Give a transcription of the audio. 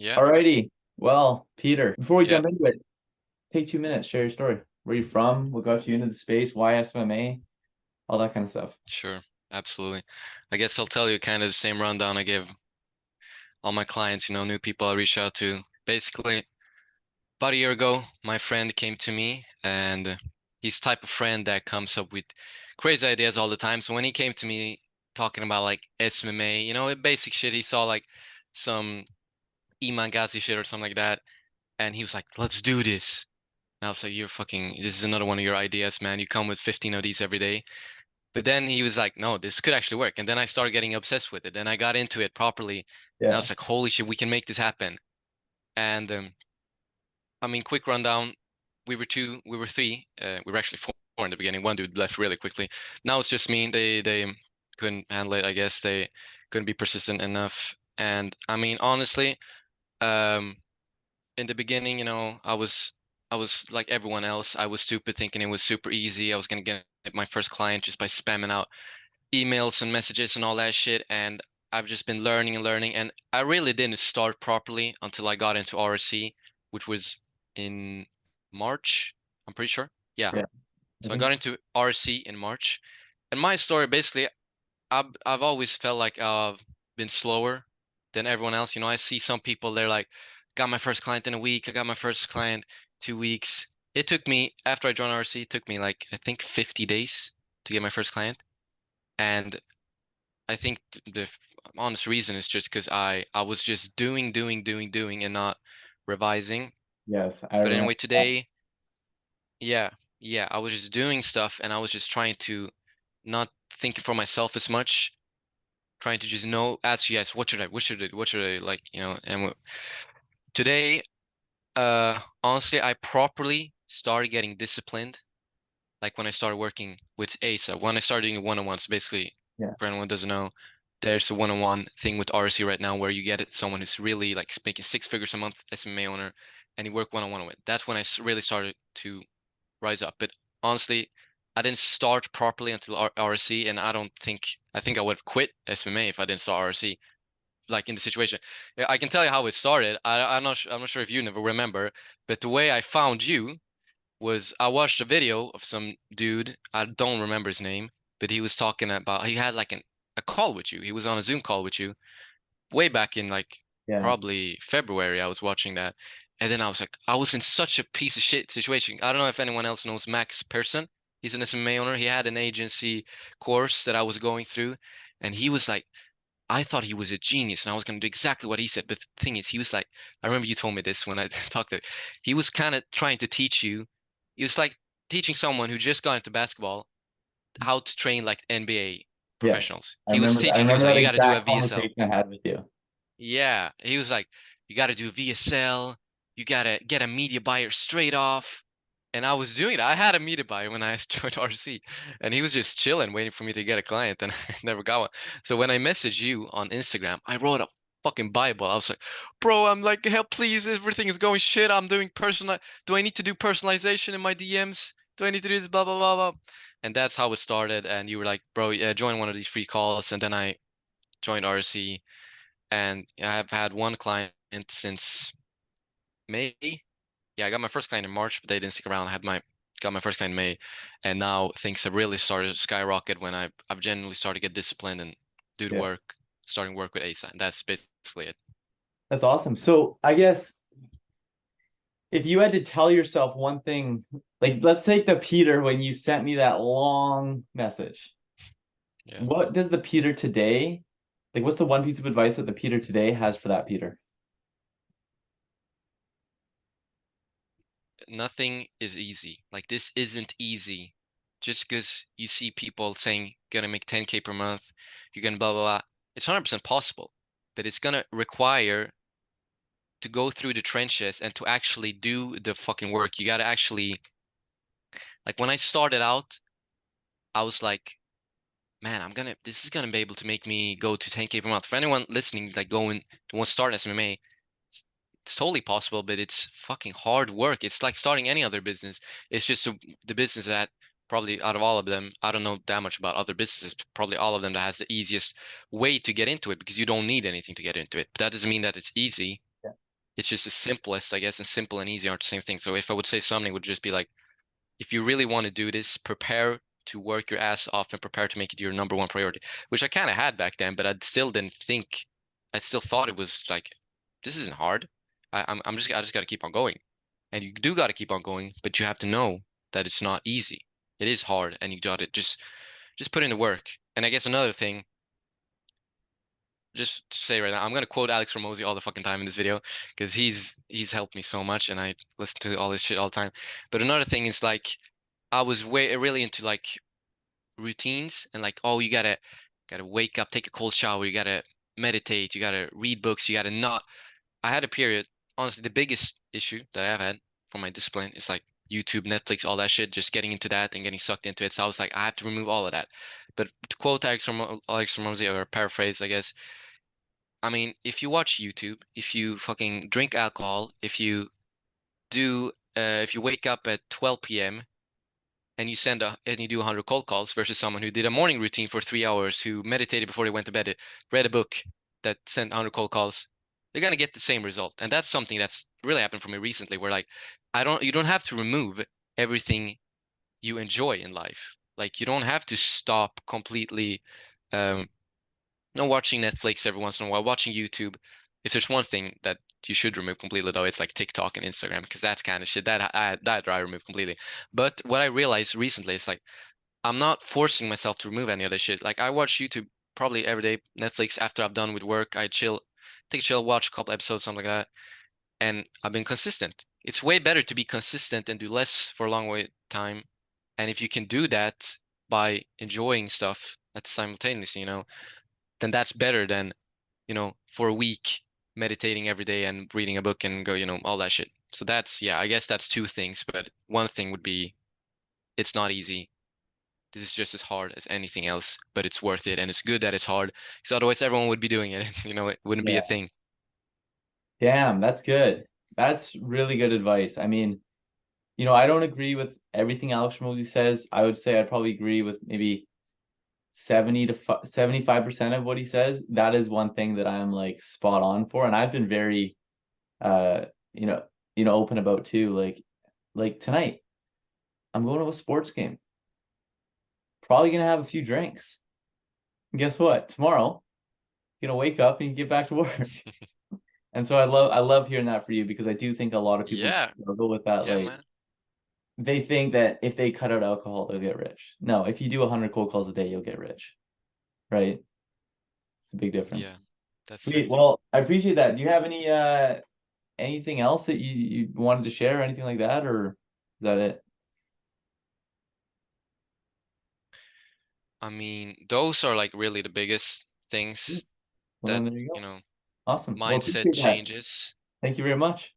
Yeah, Alrighty. Well, Peter, before we yeah, jump into it, take 2 minutes, share your story. Where you from? What got you into the space? Why SMA? All that kind of stuff. sure. Absolutely. I guess I'll tell you kind of the same rundown I give all my clients, new people I reach out to. Basically, about a year ago, my friend came to me and he's the type of friend that comes up with crazy ideas all the time. So when he came to me talking about like SMA, basic shit, he saw like some Imangazi shit or something like that. And he was like, let's do this. And I was like, this is another one of your ideas, man. You come with 15 of these every day. But then he was like, no, this could actually work. And then I started getting obsessed with it. Then I got into it properly. And I Yeah. was like, holy shit, we can make this happen. And I mean, quick rundown. We were three. We were actually four in the beginning. One dude left really quickly. Now it's just me. They couldn't handle it, I guess. They couldn't be persistent enough. And I mean, honestly, um, in the beginning, I was like everyone else. I was stupid thinking it was super easy. I was gonna get my first client just by spamming out emails and messages and all that shit. And I've just been learning and learning. And I really didn't start properly until I got into RC, which was in March, I'm pretty sure. Yeah. Yeah. I So I think. got into RC in March. And my story basically, I've always felt like I've been slower than everyone else. I see some people, they're like, got my first client in a week. I got my first client 2 weeks. It took me, after I joined RC, it took me like, I think 50 days to get my first client. And I think the honest reason is just because I was just doing and not revising. Yes, I But remember anyway, that. today, yeah, yeah, I was just doing stuff and I was just trying to not think for myself as much, trying to just ask you guys, what should I like, and today, honestly, I properly started getting disciplined like when I started working with ASA, when I started doing one-on-ones, basically, Yeah. for anyone who doesn't know, there's a one-on-one thing with RC right now where you get someone who's really like making six figures a month, SMA owner, and you work one-on-one with. That's when I really started to rise up. But honestly, I didn't start properly until RC, and I think I would have quit SMA if I didn't start RC. Like in the situation, yeah, I can tell you how it started. I'm not sure if you never remember, but the way I found you was I watched a video of some dude, I don't remember his name, but he was talking about he had like a call with you. He was on a Zoom call with you way back in like Yeah. probably February. I was watching that. And then I was like, I was in such a piece of shit situation. I don't know if anyone else knows Max Persson. He's an SMA owner. He had an agency course that I was going through, and he was like, I thought he was a genius and I was going to do exactly what he said. But the thing is, he was like, I remember you told me this when I talked to him. He was kind of trying to teach you. He was like teaching someone who just got into basketball how to train like NBA Yes. professionals. I He was remember I teaching, he was remember like, that you got to do a exact VSL. conversation I had with you. Yeah. He was like, you got to do VSL. You got to get a media buyer straight off. And I was doing it. I had a media buyer when I joined RC, and he was just chilling, waiting for me to get a client, and I never got one. So when I messaged you on Instagram, I wrote a fucking Bible. I was like, bro, I'm like, help, please. Everything is going shit. I'm doing personal. Do I need to do personalization in my DMs? Do I need to do this? Blah, blah, blah, blah. And that's how it started. And you were like, bro, yeah, join one of these free calls. And then I joined RC, and I've had one client since May. Yeah, I got my first client in March, but they didn't stick around. I had my got my first client in May, and now things have really started to skyrocket when I've genuinely started to get disciplined and do the Yeah. work, starting work with ASA. And that's basically it. That's awesome. So I guess if you had to tell yourself one thing, like let's take the Peter when you sent me that long message. Yeah. What does the Peter today, like what's the one piece of advice that the Peter today has for that Peter? Nothing is easy. Like this isn't easy. Just because you see people saying gonna make 10K per month, you're gonna blah blah blah. It's 100% possible, but it's gonna require to go through the trenches and to actually do the fucking work. You gotta actually like when I started out, I was like, man, this is gonna be able to make me go to 10K per month. For anyone listening, like going to want to start SMA, it's, it's totally possible, but it's fucking hard work. It's like starting any other business. It's just the business that probably out of all of them, I don't know that much about other businesses, but probably all of them that has the easiest way to get into it because you don't need anything to get into it. But that doesn't mean that it's easy. it's just the simplest, I guess, and simple and easy aren't the same thing. So if I would say something, it would just be like, if you really want to do this, prepare to work your ass off and prepare to make it your number one priority, which I kind of had back then, but I still didn't think, I still thought it was like, this isn't hard. I just got to keep on going. And you do got to keep on going, but you have to know that it's not easy. It is hard, and you got to just put in the work. And I guess another thing, just to say right now, I'm gonna quote Alex Ramosi all the fucking time in this video because he's helped me so much, and I listen to all this shit all the time. But another thing is like, I was way really into like routines and like, oh, you gotta wake up, take a cold shower, you gotta meditate, you gotta read books, you gotta not. I had a period, honestly, the biggest issue that I've had for my discipline is like YouTube, Netflix, all that shit, just getting into that and getting sucked into it. So I was like, I have to remove all of that. But to quote Alex Ramosi, or paraphrase, I guess, I mean, if you watch YouTube, if you fucking drink alcohol, if you wake up at 12 p.m. and you do 100 cold calls versus someone who did a morning routine for 3 hours, who meditated before they went to bed, read a book that sent 100 cold calls, you're gonna get the same result. And that's something that's really happened for me recently, where like, you don't have to remove everything you enjoy in life. Like, you don't have to stop completely, um, no, watching Netflix every once in a while, watching YouTube. If there's one thing that you should remove completely, though, it's like TikTok and Instagram, because that kind of shit that I remove completely. But what I realized recently is like, I'm not forcing myself to remove any of this shit. Like, I watch YouTube probably every day, Netflix after I'm done with work. I chill, take a chill, watch a couple episodes, something like that, and I've been consistent. It's way better to be consistent and do less for a long way time. And if you can do that by enjoying stuff at simultaneously, then that's better than, for a week meditating every day and reading a book and go, all that shit. So that's, yeah, I guess that's two things, but one thing would be, it's not easy. This is just as hard as anything else, but it's worth it, and it's good that it's hard, because otherwise everyone would be doing it. It wouldn't be a Yeah. thing. Damn, that's good. That's really good advice. I mean, I don't agree with everything Alex Ramosi says. I would say I'd probably agree with maybe 70 to 75% of what he says. That is one thing that I'm like spot on for. And I've been very uh you know, open about too. Like tonight, I'm going to a sports game. Probably gonna have a few drinks. And guess what? Tomorrow, you're gonna wake up and get back to work. And so I love hearing that for you because I do think a lot of people Yeah, struggle with that. yeah, Like man. they think that if they cut out alcohol, they'll get rich. No, if you do 100 cold calls a day, you'll get rich, right? It's the big difference. Yeah, that's Sweet. sick. Well, I appreciate that. Do you have anything else that you wanted to share, or anything like that, or is that it? I mean, those are like really the biggest Sweet. things Well, that, then there you you go. know, Awesome. Well, mindset appreciate that. changes. Thank you very much.